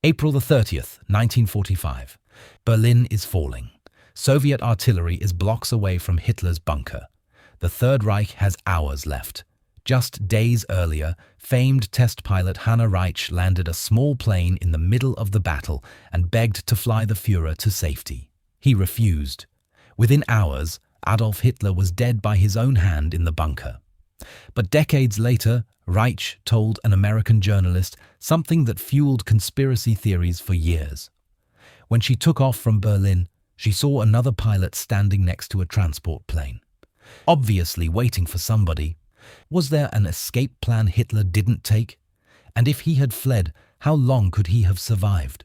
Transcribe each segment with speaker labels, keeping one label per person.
Speaker 1: April the 30th, 1945. Berlin is falling. Soviet artillery is blocks away from Hitler's bunker. The Third Reich has hours left. Just days earlier, famed test pilot Hanna Reitsch landed a small plane in the middle of the battle and begged to fly the Führer to safety. He refused. Within hours, Adolf Hitler was dead by his own hand in the bunker. But decades later, Reitsch told an American journalist something that fueled conspiracy theories for years. When she took off from Berlin, she saw another pilot standing next to a transport plane, obviously waiting for somebody. Was there an escape plan Hitler didn't take? And if he had fled, how long could he have survived?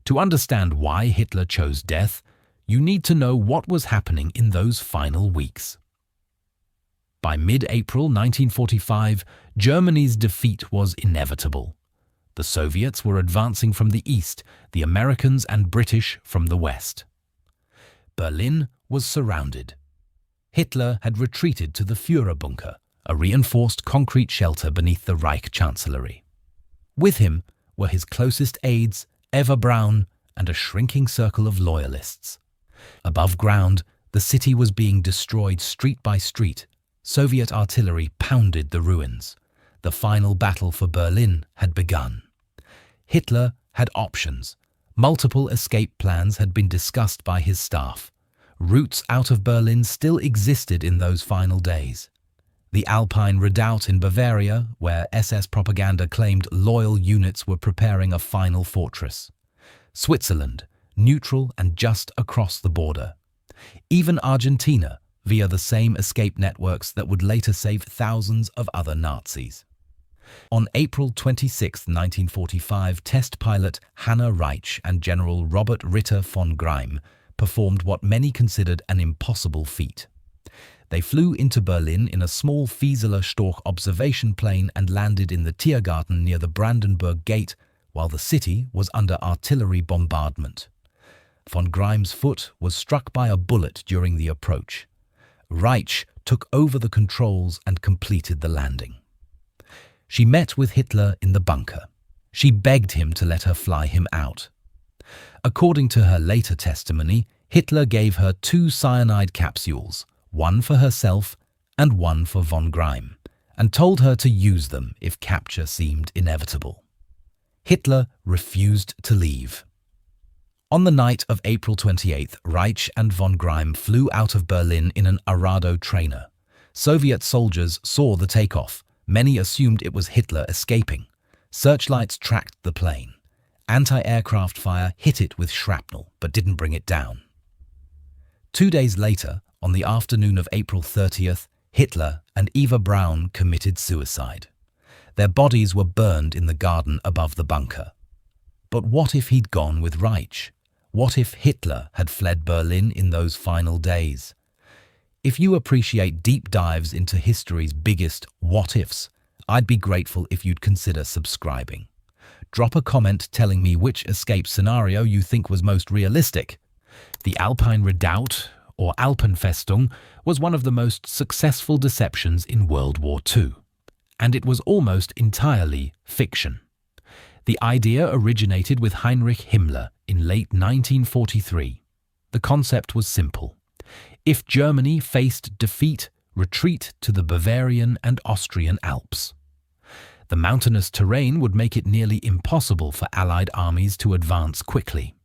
Speaker 1: To understand why Hitler chose death, you need to know what was happening in those final weeks. By mid-April 1945, Germany's defeat was inevitable. The Soviets were advancing from the east, the Americans and British from the west. Berlin was surrounded. Hitler had retreated to the Führer bunker, a reinforced concrete shelter beneath the Reich Chancellery. With him were his closest aides, Eva Braun, and a shrinking circle of loyalists. Above ground, the city was being destroyed street by street. Soviet artillery pounded the ruins. The final battle for Berlin had begun. Hitler had options. Multiple escape plans had been discussed by his staff. Routes out of Berlin still existed in those final days. The Alpine Redoubt in Bavaria, where SS propaganda claimed loyal units were preparing a final fortress. Switzerland, neutral and just across the border. Even Argentina, via the same escape networks that would later save thousands of other Nazis. On April 26, 1945, test pilot Hanna Reitsch and General Robert Ritter von Greim performed what many considered an impossible feat. They flew into Berlin in a small Fieseler Storch observation plane and landed in the Tiergarten near the Brandenburg Gate while the city was under artillery bombardment. Von Greim's foot was struck by a bullet during the approach. Reitsch took over the controls and completed the landing. She met with Hitler in the bunker. She begged him to let her fly him out. According to her later testimony, Hitler gave her 2 cyanide capsules, one for herself and one for von Greim, and told her to use them if capture seemed inevitable. Hitler refused to leave. On the night of April 28th, Reitsch and von Greim flew out of Berlin in an Arado trainer. Soviet soldiers saw the takeoff. Many assumed it was Hitler escaping. Searchlights tracked the plane. Anti-aircraft fire hit it with shrapnel, but didn't bring it down. 2 days later, on the afternoon of April 30th, Hitler and Eva Braun committed suicide. Their bodies were burned in the garden above the bunker. But what if he'd gone with Reitsch? What if Hitler had fled Berlin in those final days? If you appreciate deep dives into history's biggest what-ifs, I'd be grateful if you'd consider subscribing. Drop a comment telling me which escape scenario you think was most realistic. The Alpine Redoubt, or Alpenfestung, was one of the most successful deceptions in World War II, and it was almost entirely fiction. The idea originated with Heinrich Himmler in late 1943. The concept was simple. If Germany faced defeat, retreat to the Bavarian and Austrian Alps. The mountainous terrain would make it nearly impossible for Allied armies to advance quickly.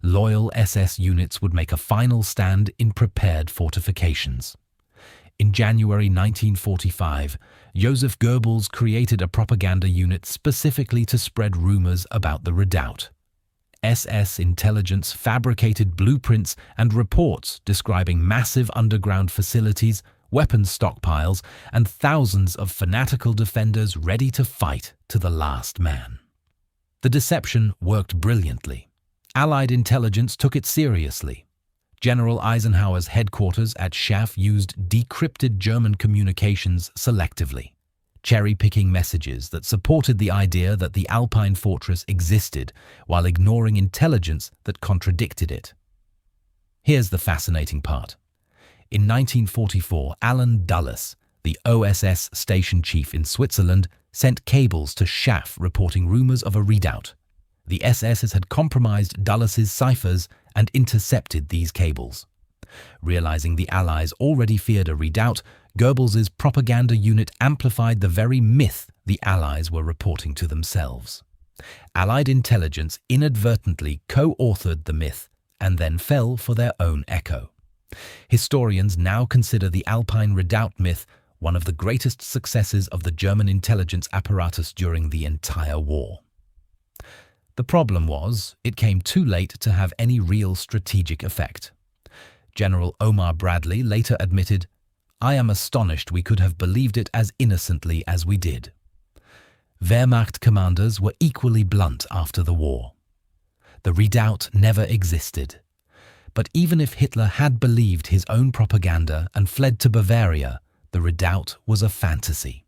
Speaker 1: Loyal SS units would make a final stand in prepared fortifications. In January 1945, Joseph Goebbels created a propaganda unit specifically to spread rumors about the Redoubt. SS intelligence fabricated blueprints and reports describing massive underground facilities, weapons stockpiles, and thousands of fanatical defenders ready to fight to the last man. The deception worked brilliantly. Allied intelligence took it seriously. General Eisenhower's headquarters at Schaff used decrypted German communications selectively, cherry-picking messages that supported the idea that the Alpine fortress existed while ignoring intelligence that contradicted it. Here's the fascinating part. In 1944, Alan Dulles, the OSS station chief in Switzerland, sent cables to Schaff reporting rumors of a redoubt. The SS's had compromised Dulles' ciphers and intercepted these cables. Realizing the Allies already feared a redoubt, Goebbels' propaganda unit amplified the very myth the Allies were reporting to themselves. Allied intelligence inadvertently co-authored the myth and then fell for their own echo. Historians now consider the Alpine Redoubt myth one of the greatest successes of the German intelligence apparatus during the entire war. The problem was, it came too late to have any real strategic effect. General Omar Bradley later admitted, "I am astonished we could have believed it as innocently as we did." Wehrmacht commanders were equally blunt after the war. The redoubt never existed. But even if Hitler had believed his own propaganda and fled to Bavaria, the redoubt was a fantasy.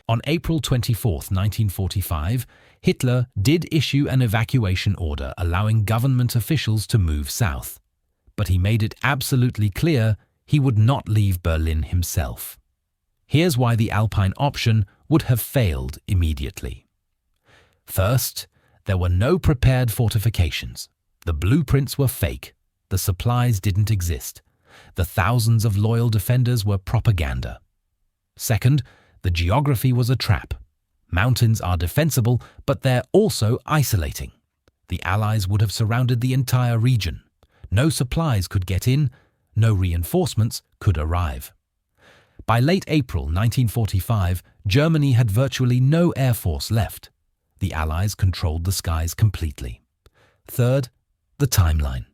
Speaker 1: On April 24, 1945, Hitler did issue an evacuation order allowing government officials to move south. But he made it absolutely clear he would not leave Berlin himself. Here's why the Alpine option would have failed immediately. First, there were no prepared fortifications. The blueprints were fake. The supplies didn't exist. The thousands of loyal defenders were propaganda. Second, the geography was a trap. Mountains are defensible, but they're also isolating. The Allies would have surrounded the entire region. No supplies could get in, no reinforcements could arrive. By late April 1945, Germany had virtually no air force left. The Allies controlled the skies completely. Third, the timeline.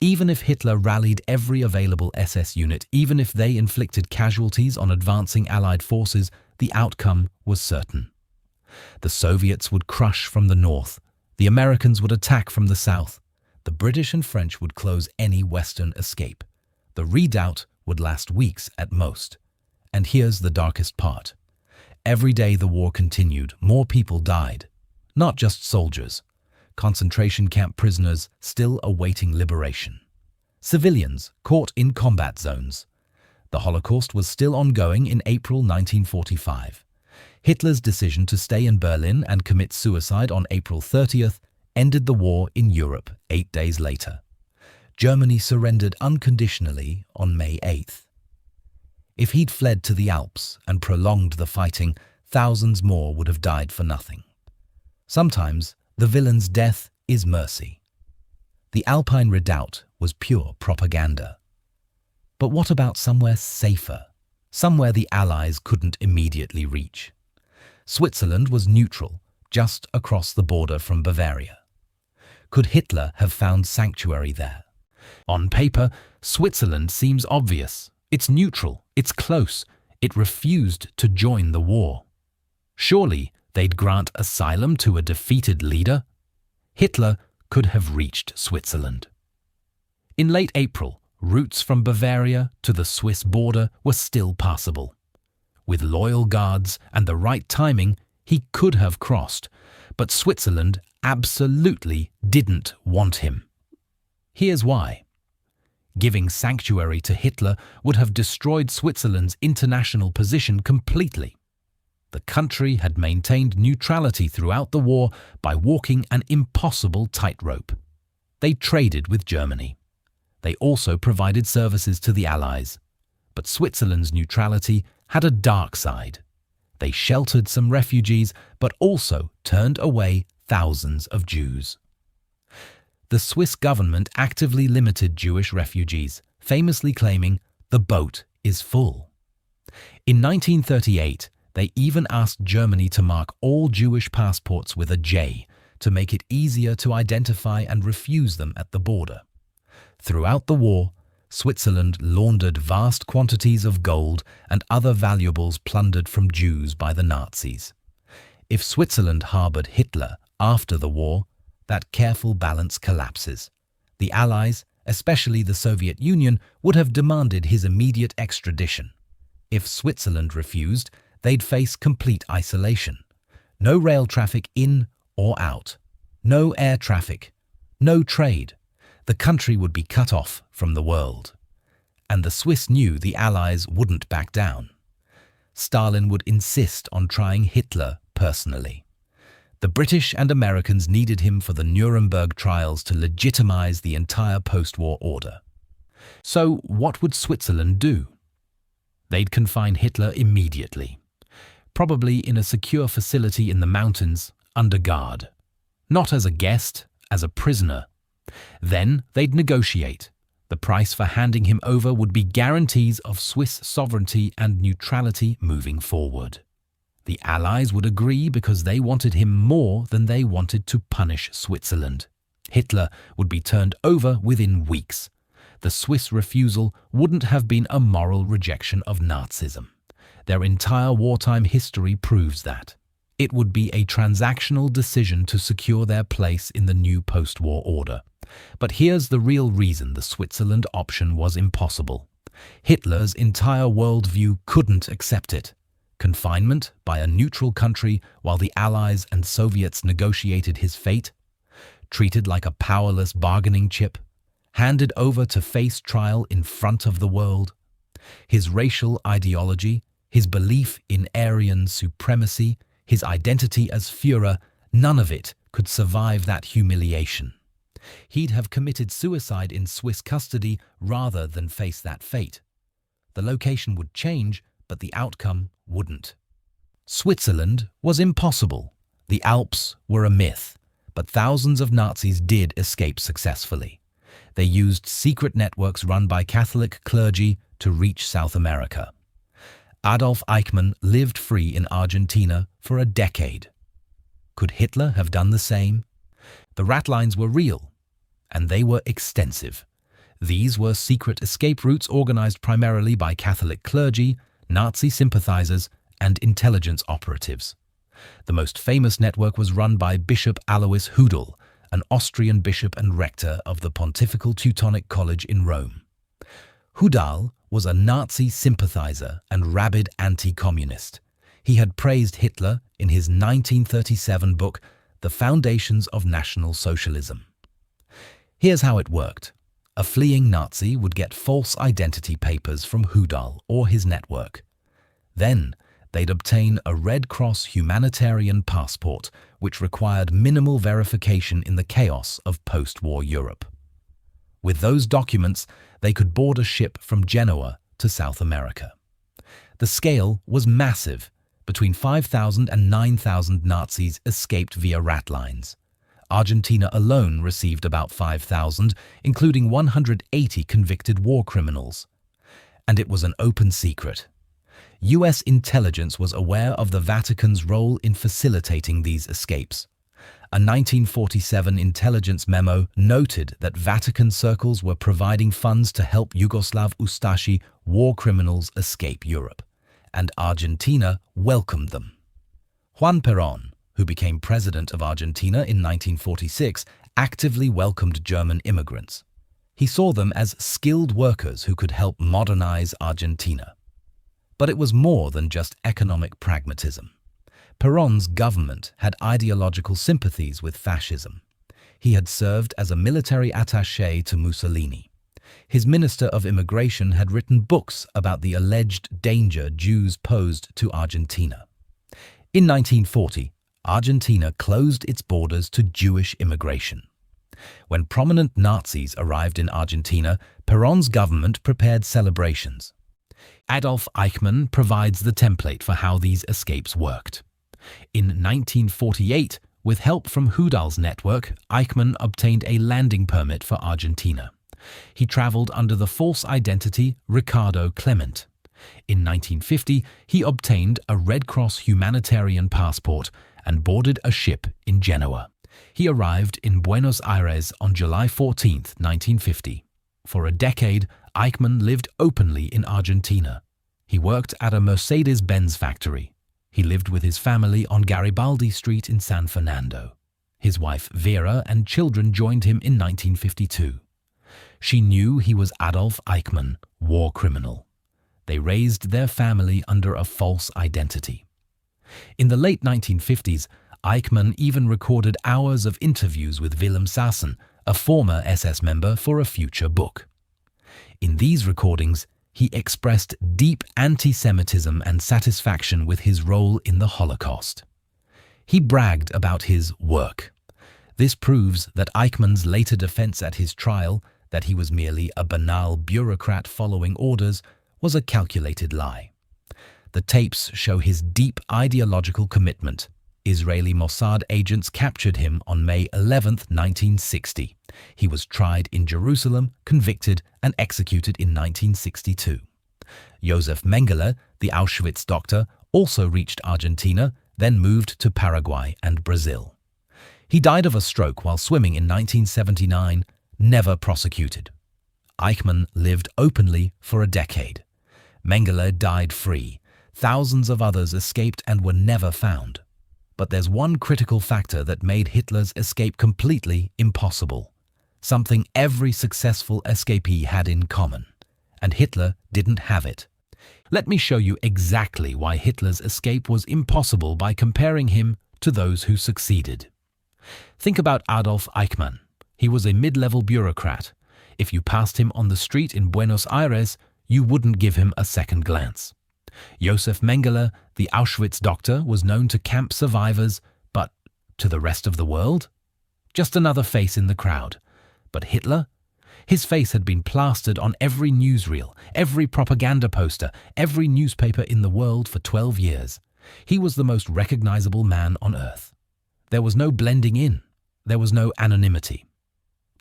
Speaker 1: Even if Hitler rallied every available SS unit, even if they inflicted casualties on advancing Allied forces, the outcome was certain. The Soviets would crush from the north, the Americans would attack from the south, the British and French would close any Western escape. The redoubt would last weeks at most. And here's the darkest part. Every day the war continued, more people died. Not just soldiers. Concentration camp prisoners still awaiting liberation. Civilians caught in combat zones. The Holocaust was still ongoing in April 1945. Hitler's decision to stay in Berlin and commit suicide on April 30th ended the war in Europe 8 days later. Germany surrendered unconditionally on May 8th. If he'd fled to the Alps and prolonged the fighting, thousands more would have died for nothing. Sometimes, the villain's death is mercy. The Alpine Redoubt was pure propaganda. But what about somewhere safer? Somewhere the Allies couldn't immediately reach? Switzerland was neutral, just across the border from Bavaria. Could Hitler have found sanctuary there? On paper, Switzerland seems obvious. It's neutral, it's close, it refused to join the war. Surely they'd grant asylum to a defeated leader? Hitler could have reached Switzerland. In late April, routes from Bavaria to the Swiss border were still passable. With loyal guards and the right timing, he could have crossed, but Switzerland absolutely didn't want him. Here's why. Giving sanctuary to Hitler would have destroyed Switzerland's international position completely. The country had maintained neutrality throughout the war by walking an impossible tightrope. They traded with Germany. They also provided services to the Allies. But Switzerland's neutrality had a dark side. They sheltered some refugees, but also turned away thousands of Jews. The Swiss government actively limited Jewish refugees, famously claiming, "The boat is full." In 1938, they even asked Germany to mark all Jewish passports with a J to make it easier to identify and refuse them at the border. Throughout the war, Switzerland laundered vast quantities of gold and other valuables plundered from Jews by the Nazis. If Switzerland harbored Hitler after the war, that careful balance collapses. The Allies, especially the Soviet Union, would have demanded his immediate extradition. If Switzerland refused, they'd face complete isolation. No rail traffic in or out. No air traffic. No trade. The country would be cut off from the world. And the Swiss knew the Allies wouldn't back down. Stalin would insist on trying Hitler personally. The British and Americans needed him for the Nuremberg trials to legitimize the entire post-war order. So what would Switzerland do? They'd confine Hitler immediately, probably in a secure facility in the mountains under guard. Not as a guest, as a prisoner. Then they'd negotiate. The price for handing him over would be guarantees of Swiss sovereignty and neutrality moving forward. The Allies would agree because they wanted him more than they wanted to punish Switzerland. Hitler would be turned over within weeks. The Swiss refusal wouldn't have been a moral rejection of Nazism. Their entire wartime history proves that. It would be a transactional decision to secure their place in the new post-war order. But here's the real reason the Switzerland option was impossible. Hitler's entire worldview couldn't accept it. Confinement by a neutral country while the Allies and Soviets negotiated his fate, treated like a powerless bargaining chip, handed over to face trial in front of the world. His racial ideology, his belief in Aryan supremacy, his identity as Führer, none of it could survive that humiliation. He'd have committed suicide in Swiss custody rather than face that fate. The location would change, but the outcome wouldn't. Switzerland was impossible. The Alps were a myth, but thousands of Nazis did escape successfully. They used secret networks run by Catholic clergy to reach South America. Adolf Eichmann lived free in Argentina for a decade. Could Hitler have done the same? The Ratlines were real, and they were extensive. These were secret escape routes organized primarily by Catholic clergy, Nazi sympathizers, and intelligence operatives. The most famous network was run by Bishop Alois Hudal, an Austrian bishop and rector of the Pontifical Teutonic College in Rome. Hudal was a Nazi sympathizer and rabid anti-communist. He had praised Hitler in his 1937 book, The Foundations of National Socialism. Here's how it worked. A fleeing Nazi would get false identity papers from Hudal or his network. Then, they'd obtain a Red Cross humanitarian passport, which required minimal verification in the chaos of post-war Europe. With those documents, they could board a ship from Genoa to South America. The scale was massive. Between 5,000 and 9,000 Nazis escaped via Ratlines. Argentina alone received about 5,000, including 180 convicted war criminals. And it was an open secret. US intelligence was aware of the Vatican's role in facilitating these escapes. A 1947 intelligence memo noted that Vatican circles were providing funds to help Yugoslav Ustashi war criminals escape Europe, and Argentina welcomed them. Juan Perón, who became president of Argentina in 1946, actively welcomed German immigrants. He saw them as skilled workers who could help modernize Argentina. But it was more than just economic pragmatism. Perón's government had ideological sympathies with fascism. He had served as a military attaché to Mussolini. His Minister of Immigration had written books about the alleged danger Jews posed to Argentina. In 1940, Argentina closed its borders to Jewish immigration. When prominent Nazis arrived in Argentina, Perón's government prepared celebrations. Adolf Eichmann provides the template for how these escapes worked. In 1948, with help from Hudal's network, Eichmann obtained a landing permit for Argentina. He traveled under the false identity Ricardo Clement. In 1950, he obtained a Red Cross humanitarian passport and boarded a ship in Genoa. He arrived in Buenos Aires on July 14, 1950. For a decade, Eichmann lived openly in Argentina. He worked at a Mercedes-Benz factory. He lived with his family on Garibaldi Street in San Fernando. His wife Vera and children joined him in 1952. She knew he was Adolf Eichmann, war criminal. They raised their family under a false identity. In the late 1950s, Eichmann even recorded hours of interviews with Willem Sassen, a former SS member, for a future book. In these recordings, he expressed deep anti-Semitism and satisfaction with his role in the Holocaust. He bragged about his work. This proves that Eichmann's later defense at his trial, that he was merely a banal bureaucrat following orders, was a calculated lie. The tapes show his deep ideological commitment. Israeli Mossad agents captured him on May 11, 1960. He was tried in Jerusalem, convicted, and executed in 1962. Josef Mengele, the Auschwitz doctor, also reached Argentina, then moved to Paraguay and Brazil. He died of a stroke while swimming in 1979, never prosecuted. Eichmann lived openly for a decade. Mengele died free. Thousands of others escaped and were never found. But there's one critical factor that made Hitler's escape completely impossible. Something every successful escapee had in common. And Hitler didn't have it. Let me show you exactly why Hitler's escape was impossible by comparing him to those who succeeded. Think about Adolf Eichmann. He was a mid-level bureaucrat. If you passed him on the street in Buenos Aires, you wouldn't give him a second glance. Josef Mengele, the Auschwitz doctor, was known to camp survivors, but to the rest of the world? Just another face in the crowd. But Hitler? His face had been plastered on every newsreel, every propaganda poster, every newspaper in the world for 12 years. He was the most recognizable man on earth. There was no blending in. There was no anonymity.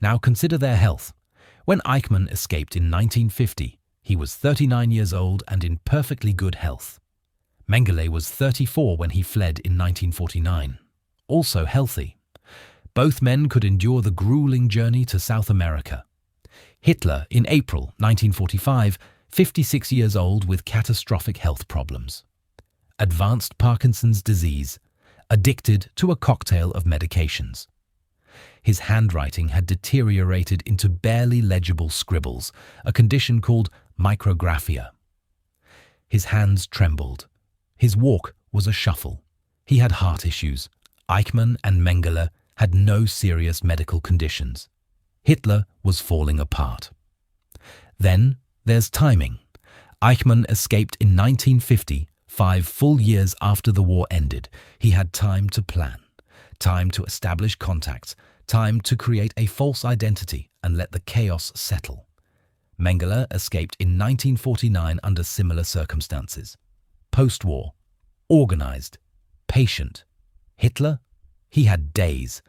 Speaker 1: Now consider their health. When Eichmann escaped in 1950, he was 39 years old and in perfectly good health. Mengele was 34 when he fled in 1949, also healthy. Both men could endure the grueling journey to South America. Hitler, in April 1945, 56 years old with catastrophic health problems. Advanced Parkinson's disease, addicted to a cocktail of medications. His handwriting had deteriorated into barely legible scribbles, a condition called micrographia. His hands trembled. His walk was a shuffle. He had heart issues. Eichmann and Mengele had no serious medical conditions. Hitler was falling apart. Then there's timing. Eichmann escaped in 1950, 5 full years after the war ended. He had time to plan, time to establish contacts, time to create a false identity and let the chaos settle. Mengele escaped in 1949 under similar circumstances. Post-war, organized, patient. Hitler? He had days.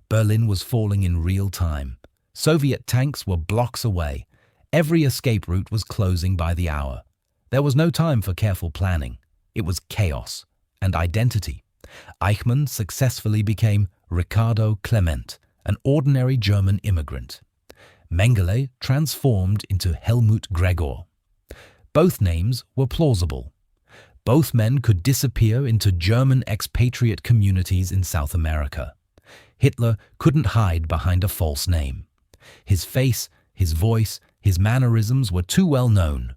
Speaker 1: Berlin was falling in real time. Soviet tanks were blocks away. Every escape route was closing by the hour. There was no time for careful planning. It was chaos and identity. Eichmann successfully became Ricardo Clement, an ordinary German immigrant. Mengele transformed into Helmut Gregor. Both names were plausible. Both men could disappear into German expatriate communities in South America. Hitler couldn't hide behind a false name. His face, his voice, his mannerisms were too well known.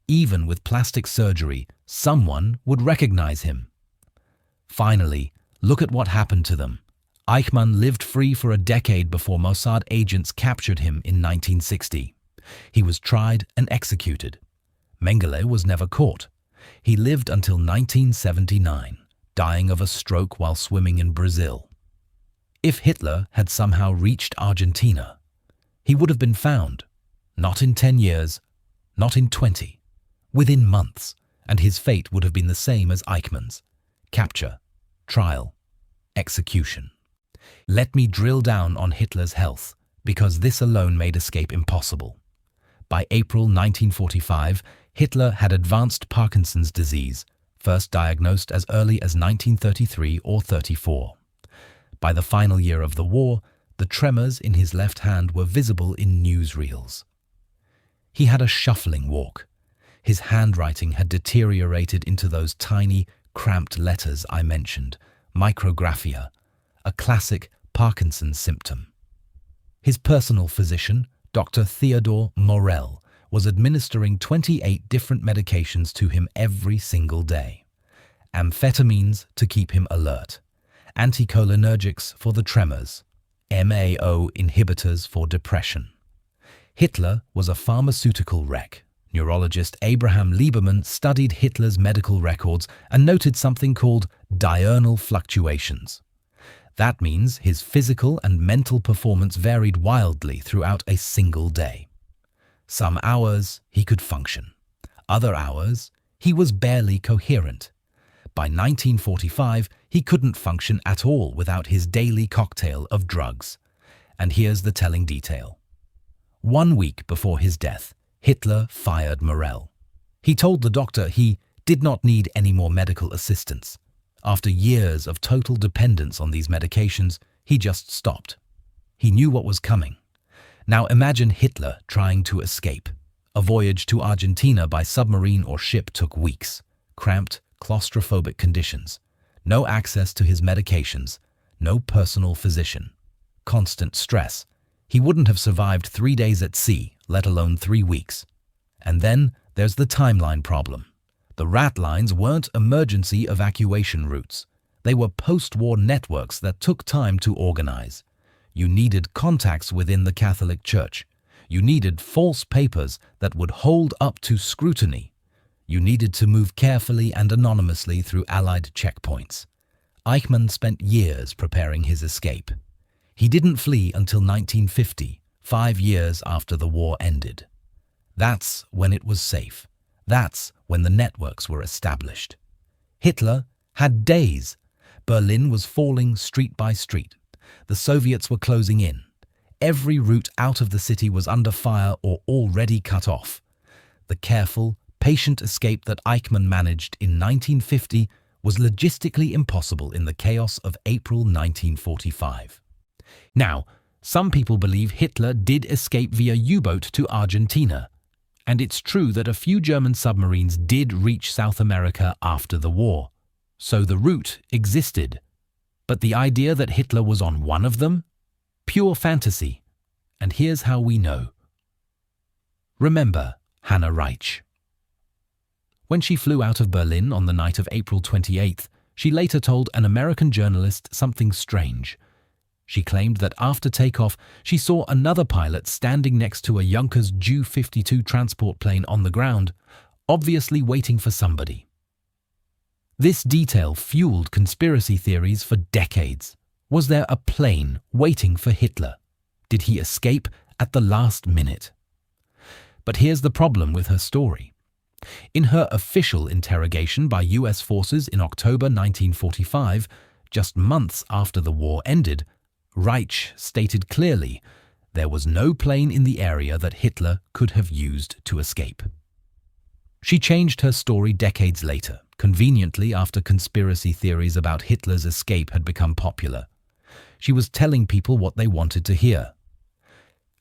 Speaker 1: Even with plastic surgery, someone would recognize him. Finally, look at what happened to them. Eichmann lived free for a decade before Mossad agents captured him in 1960. He was tried and executed. Mengele was never caught. He lived until 1979, dying of a stroke while swimming in Brazil. If Hitler had somehow reached Argentina, he would have been found, not in 10 years, not in 20, within months, and his fate would have been the same as Eichmann's: capture, trial, execution. Let me drill down on Hitler's health, because this alone made escape impossible. By April 1945, Hitler had advanced Parkinson's disease, first diagnosed as early as 1933 or 34. By the final year of the war, the tremors in his left hand were visible in newsreels. He had a shuffling walk. His handwriting had deteriorated into those tiny, cramped letters I mentioned, micrographia, a classic Parkinson's symptom. His personal physician, Dr. Theodor Morell, was administering 28 different medications to him every single day. Amphetamines to keep him alert, anticholinergics for the tremors, MAO inhibitors for depression. Hitler was a pharmaceutical wreck, Neurologist Abraham Lieberman studied Hitler's medical records and noted something called diurnal fluctuations. That means his physical and mental performance varied wildly throughout a single day. Some hours he could function. Other hours he was barely coherent. By 1945, he couldn't function at all without his daily cocktail of drugs. And here's the telling detail. 1 week before his death, Hitler fired Morell. He told the doctor he did not need any more medical assistance. After years of total dependence on these medications, he just stopped. He knew what was coming. Now imagine Hitler trying to escape. A voyage to Argentina by submarine or ship took weeks. Cramped, claustrophobic conditions. No access to his medications. No personal physician. Constant stress. He wouldn't have survived 3 days at sea, let alone 3 weeks. And then there's the timeline problem. The Ratlines weren't emergency evacuation routes. They were post-war networks that took time to organize. You needed contacts within the Catholic Church. You needed false papers that would hold up to scrutiny. You needed to move carefully and anonymously through Allied checkpoints. Eichmann spent years preparing his escape. He didn't flee until 1950, 5 years after the war ended. That's when it was safe. That's when the networks were established. Hitler had days. Berlin was falling street by street. The Soviets were closing in. Every route out of the city was under fire or already cut off. The careful, patient escape that Eichmann managed in 1950 was logistically impossible in the chaos of April 1945. Now, some people believe Hitler did escape via U-boat to Argentina. And it's true that a few German submarines did reach South America after the war. So the route existed. But the idea that Hitler was on one of them? Pure fantasy. And here's how we know. Remember Hanna Reitsch. When she flew out of Berlin on the night of April 28th, she later told an American journalist something strange. She claimed that after takeoff, she saw another pilot standing next to a Junkers Ju-52 transport plane on the ground, obviously waiting for somebody. This detail fueled conspiracy theories for decades. Was there a plane waiting for Hitler? Did he escape at the last minute? But here's the problem with her story. In her official interrogation by US forces in October 1945, just months after the war ended, Reitsch stated clearly there was no plane in the area that Hitler could have used to escape. She changed her story decades later, conveniently after conspiracy theories about Hitler's escape had become popular. She was telling people what they wanted to hear.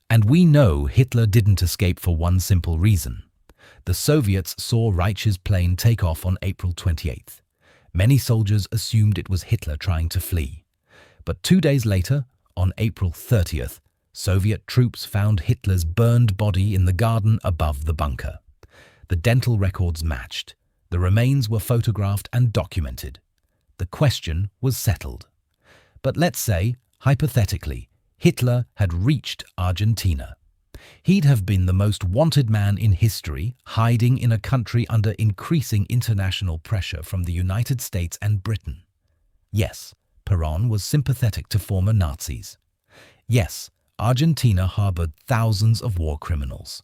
Speaker 1: And we know Hitler didn't escape for one simple reason. The Soviets saw Reitsch's plane take off on April 28th. Many soldiers assumed it was Hitler trying to flee. But 2 days later, on April 30th, Soviet troops found Hitler's burned body in the garden above the bunker. The dental records matched. The remains were photographed and documented. The question was settled. But let's say, hypothetically, Hitler had reached Argentina. He'd have been the most wanted man in history, hiding in a country under increasing international pressure from the United States and Britain. Yes, Perón was sympathetic to former Nazis. Yes, Argentina harbored thousands of war criminals.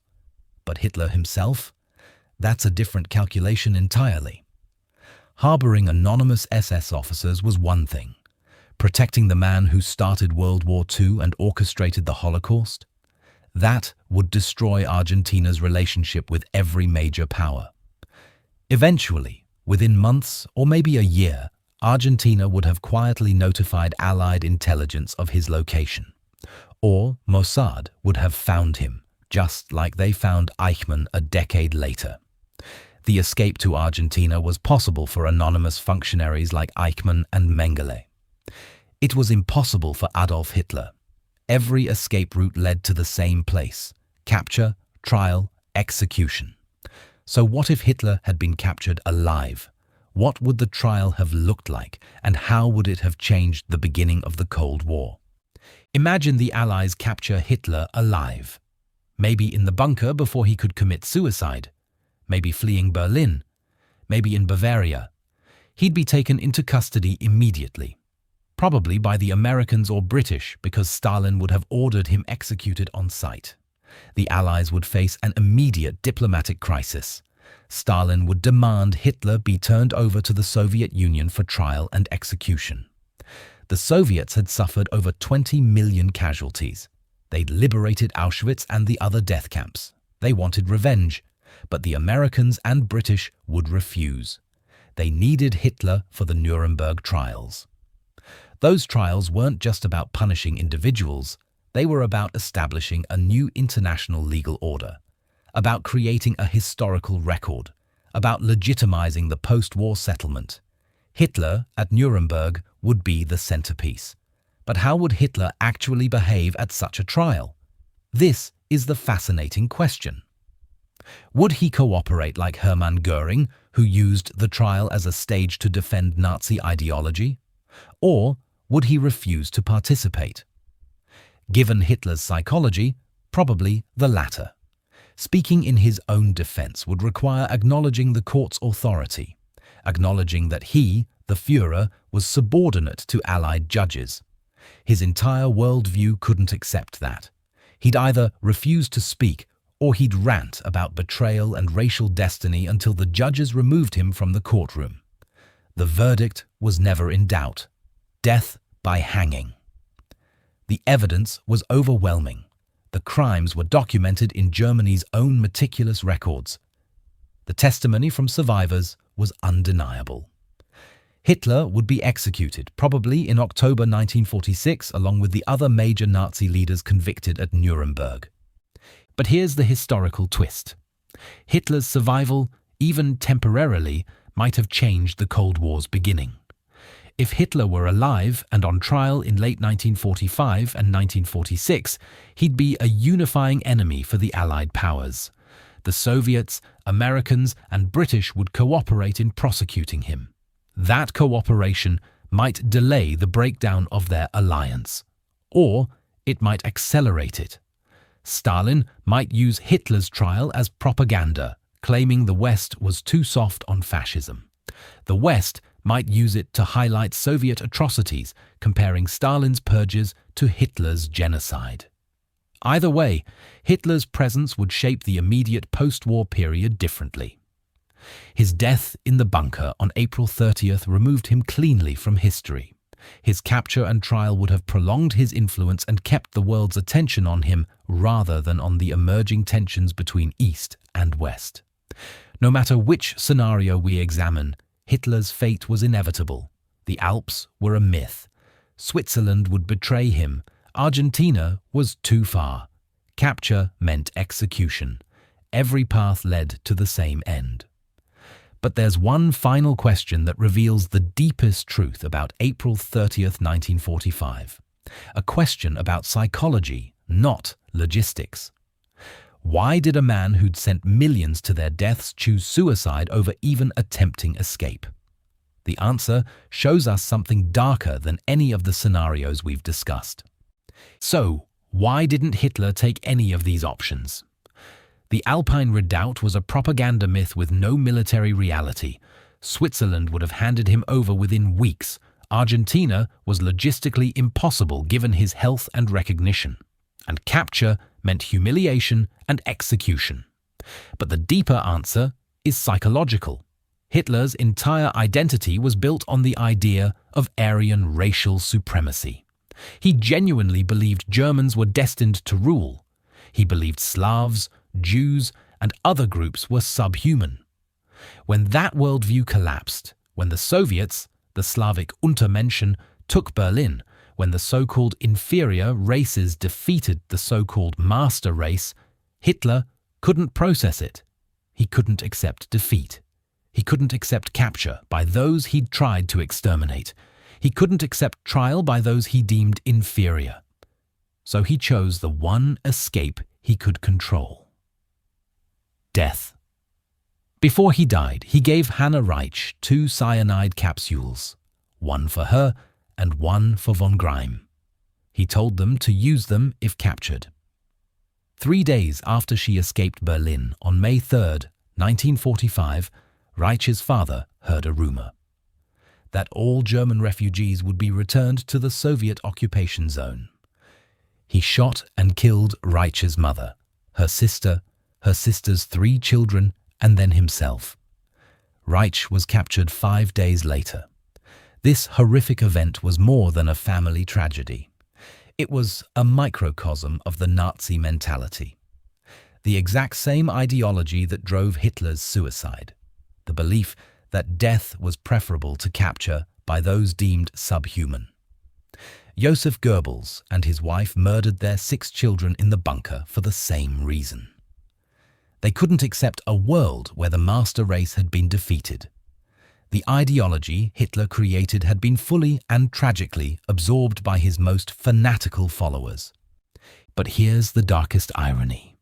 Speaker 1: But Hitler himself? That's a different calculation entirely. Harboring anonymous SS officers was one thing. Protecting the man who started World War II and orchestrated the Holocaust? That would destroy Argentina's relationship with every major power. Eventually, within months or maybe a year, Argentina would have quietly notified Allied intelligence of his location. Or Mossad would have found him, just like they found Eichmann a decade later. The escape to Argentina was possible for anonymous functionaries like Eichmann and Mengele. It was impossible for Adolf Hitler. Every escape route led to the same place: capture, trial, execution. So what if Hitler had been captured alive? What would the trial have looked like, and how would it have changed the beginning of the Cold War? Imagine the Allies capture Hitler alive. Maybe in the bunker before he could commit suicide, maybe fleeing Berlin, maybe in Bavaria. He'd be taken into custody immediately, probably by the Americans or British, because Stalin would have ordered him executed on sight. The Allies would face an immediate diplomatic crisis. Stalin would demand Hitler be turned over to the Soviet Union for trial and execution. The Soviets had suffered over 20 million casualties. They'd liberated Auschwitz and the other death camps. They wanted revenge, but the Americans and British would refuse. They needed Hitler for the Nuremberg trials. Those trials weren't just about punishing individuals. They were about establishing a new international legal order, about creating a historical record, about legitimizing the post-war settlement. Hitler, at Nuremberg, would be the centerpiece. But how would Hitler actually behave at such a trial? This is the fascinating question. Would he cooperate like Hermann Göring, who used the trial as a stage to defend Nazi ideology? Or would he refuse to participate? Given Hitler's psychology, probably the latter. Speaking in his own defense would require acknowledging the court's authority, acknowledging that he, the Führer, was subordinate to Allied judges. His entire worldview couldn't accept that. He'd either refuse to speak or he'd rant about betrayal and racial destiny until the judges removed him from the courtroom. The verdict was never in doubt: death by hanging. The evidence was overwhelming. The crimes were documented in Germany's own meticulous records. The testimony from survivors was undeniable. Hitler would be executed, probably in October 1946, along with the other major Nazi leaders convicted at Nuremberg. But here's the historical twist. Hitler's survival, even temporarily, might have changed the Cold War's beginning. If Hitler were alive and on trial in late 1945 and 1946, he'd be a unifying enemy for the Allied powers. The Soviets, Americans, and British would cooperate in prosecuting him. That cooperation might delay the breakdown of their alliance, or it might accelerate it. Stalin might use Hitler's trial as propaganda, claiming the West was too soft on fascism. The West might use it to highlight Soviet atrocities, comparing Stalin's purges to Hitler's genocide. Either way, Hitler's presence would shape the immediate post-war period differently. His death in the bunker on April 30th removed him cleanly from history. His capture and trial would have prolonged his influence and kept the world's attention on him rather than on the emerging tensions between East and West. No matter which scenario we examine, Hitler's fate was inevitable. The Alps were a myth. Switzerland would betray him. Argentina was too far. Capture meant execution. Every path led to the same end. But there's one final question that reveals the deepest truth about April 30th, 1945. A question about psychology, not logistics. Why did a man who'd sent millions to their deaths choose suicide over even attempting escape? The answer shows us something darker than any of the scenarios we've discussed. So, why didn't Hitler take any of these options? The Alpine Redoubt was a propaganda myth with no military reality. Switzerland would have handed him over within weeks. Argentina was logistically impossible given his health and recognition. And capture meant humiliation and execution. But the deeper answer is psychological. Hitler's entire identity was built on the idea of Aryan racial supremacy. He genuinely believed Germans were destined to rule. He believed Slavs, Jews, and other groups were subhuman. When that worldview collapsed, when the Soviets, the Slavic Untermenschen, took Berlin, when the so-called inferior races defeated the so-called master race, Hitler couldn't process it. He couldn't accept defeat. He couldn't accept capture by those he'd tried to exterminate. He couldn't accept trial by those he deemed inferior. So he chose the one escape he could control: death. Before he died, he gave Hanna Reitsch 2 cyanide capsules, one for her and one for von Greim. He told them to use them if captured. 3 days after she escaped Berlin, on May 3rd, 1945, Reitsch's father heard a rumor that all German refugees would be returned to the Soviet occupation zone. He shot and killed Reitsch's mother, her sister, her sister's 3 children, and then himself. Reitsch was captured 5 days later. This horrific event was more than a family tragedy. It was a microcosm of the Nazi mentality. The exact same ideology that drove Hitler's suicide. The belief that death was preferable to capture by those deemed subhuman. Joseph Goebbels and his wife murdered their 6 children in the bunker for the same reason. They couldn't accept a world where the master race had been defeated. The ideology Hitler created had been fully and tragically absorbed by his most fanatical followers. But here's the darkest irony.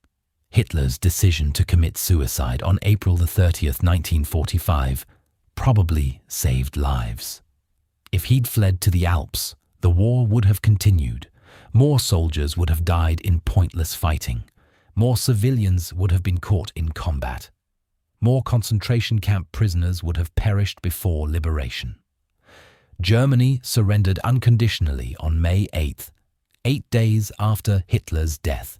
Speaker 1: Hitler's decision to commit suicide on April 30th, 1945, probably saved lives. If he'd fled to the Alps, the war would have continued. More soldiers would have died in pointless fighting. More civilians would have been caught in combat. More concentration camp prisoners would have perished before liberation. Germany surrendered unconditionally on May 8th, 8 days after Hitler's death.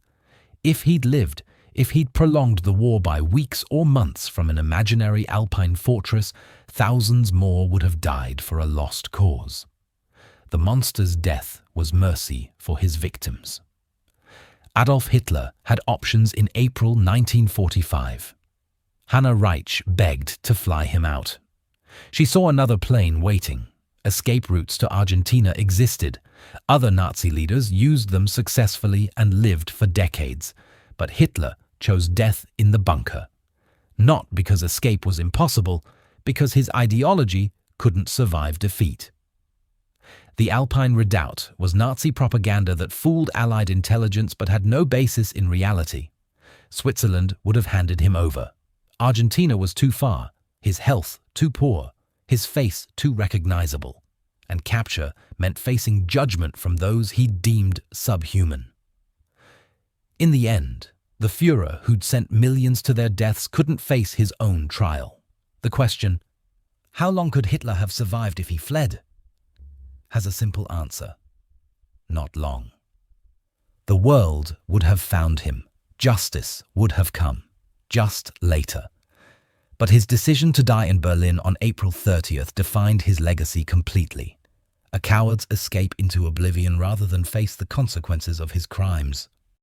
Speaker 1: If he'd lived, if he'd prolonged the war by weeks or months from an imaginary Alpine fortress, thousands more would have died for a lost cause. The monster's death was mercy for his victims. Adolf Hitler had options in April 1945. Hanna Reitsch begged to fly him out. She saw another plane waiting. Escape routes to Argentina existed. Other Nazi leaders used them successfully and lived for decades. But Hitler chose death in the bunker. Not because escape was impossible, because his ideology couldn't survive defeat. The Alpine Redoubt was Nazi propaganda that fooled Allied intelligence but had no basis in reality. Switzerland would have handed him over. Argentina was too far, his health too poor, his face too recognizable. And capture meant facing judgment from those he deemed subhuman. In the end, the Führer who'd sent millions to their deaths couldn't face his own trial. The question, how long could Hitler have survived if he fled? Has a simple answer. Not long. The world would have found him. Justice would have come. Just later. But his decision to die in Berlin on April 30th defined his legacy completely. A coward's escape into oblivion rather than face the consequences of his crimes.